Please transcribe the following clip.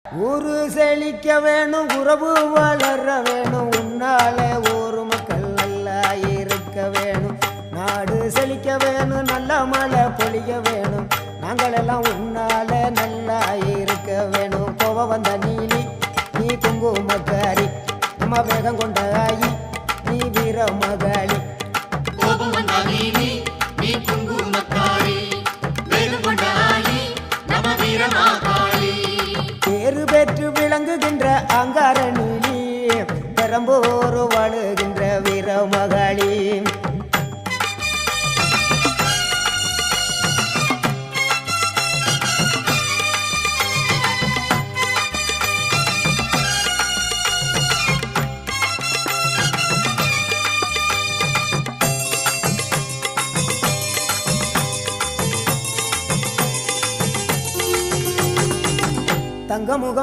ஊரு செழிக்க வேணும், உறவு வளர வேணும், உன்னால ஊரு மக்கள் நல்லா இருக்க வேணும். நாடு செழிக்க வேணும், நல்ல மழை பொழிய வேணும், நாங்கள் எல்லாம் உன்னால நல்லா இருக்க வேணும். கோவ வந்த நீலி நீ குங்குமக்காரி, நம்ம வேகம் கொண்ட ஆயி நீ வீர மகாளி. கோபம் வந்த நீலி நீ குங்குமக்காரி, வேகம் கொண்ட ஆயி நம்ம வீர மகாளி. பேரு பெற்று விளங்குகின்ற அங்கார நீலி, பெரம்போர் வாழுகின்ற வீர மகாளி. தங்கமுகம்